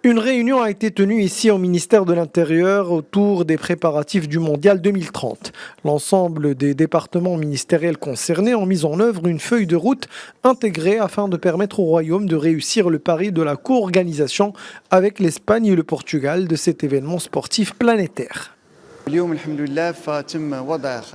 Une réunion a été tenue ici au ministère de l'Intérieur autour des préparatifs du Mondial 2030. L'ensemble des départements ministériels concernés ont mis en œuvre une feuille de route intégrée afin de permettre au Royaume de réussir le pari de la co-organisation avec l'Espagne et le Portugal de cet événement sportif planétaire.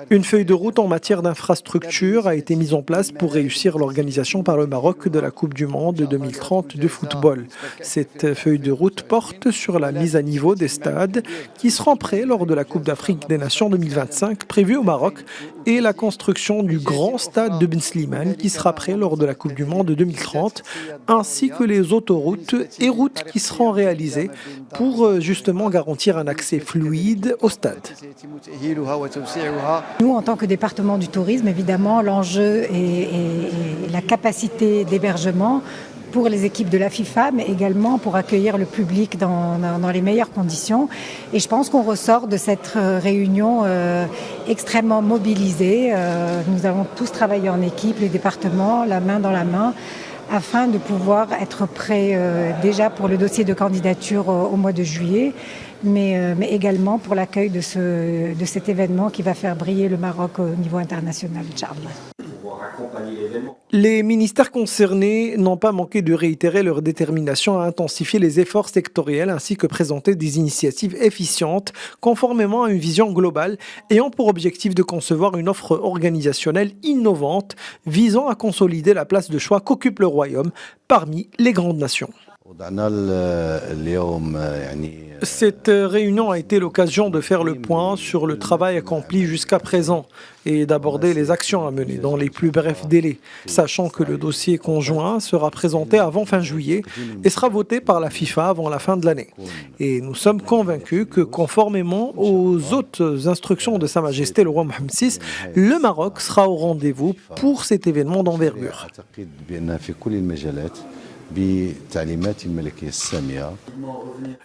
Une feuille de route en matière d'infrastructure a été mise en place pour réussir l'organisation par le Maroc de la Coupe du Monde 2030 de football. Cette feuille de route porte sur la mise à niveau des stades qui seront prêts lors de la Coupe d'Afrique des Nations 2025 prévue au Maroc et la construction du grand stade de Ben Slimane qui sera prêt lors de la Coupe du Monde 2030 ainsi que les autoroutes et routes qui seront réalisées pour justement garantir un accès fluide au stade. Nous, en tant que département du tourisme, évidemment, l'enjeu est la capacité d'hébergement pour les équipes de la FIFA, mais également pour accueillir le public dans les meilleures conditions. Et je pense qu'on ressort de cette réunion extrêmement mobilisée. Nous avons tous travaillé en équipe, les départements, la main dans la main, afin de pouvoir être prêts déjà pour le dossier de candidature au mois de juillet, mais également pour l'accueil de cet événement qui va faire briller le Maroc au niveau international, Inch'Allah. Les ministères concernés n'ont pas manqué de réitérer leur détermination à intensifier les efforts sectoriels ainsi que présenter des initiatives efficientes conformément à une vision globale ayant pour objectif de concevoir une offre organisationnelle innovante visant à consolider la place de choix qu'occupe le Royaume parmi les grandes nations. Cette réunion a été l'occasion de faire le point sur le travail accompli jusqu'à présent et d'aborder les actions à mener dans les plus brefs délais, sachant que le dossier conjoint sera présenté avant fin juillet et sera voté par la FIFA avant la fin de l'année. Et nous sommes convaincus que conformément aux autres instructions de Sa Majesté le roi Mohammed VI, le Maroc sera au rendez-vous pour cet événement d'envergure.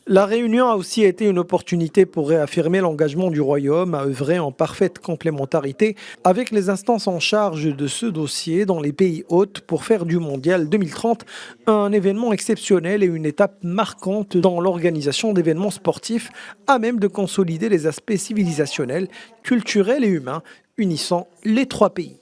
La réunion a aussi été une opportunité pour réaffirmer l'engagement du Royaume à œuvrer en parfaite complémentarité avec les instances en charge de ce dossier dans les pays hôtes pour faire du Mondial 2030 un événement exceptionnel et une étape marquante dans l'organisation d'événements sportifs à même de consolider les aspects civilisationnels, culturels et humains unissant les trois pays.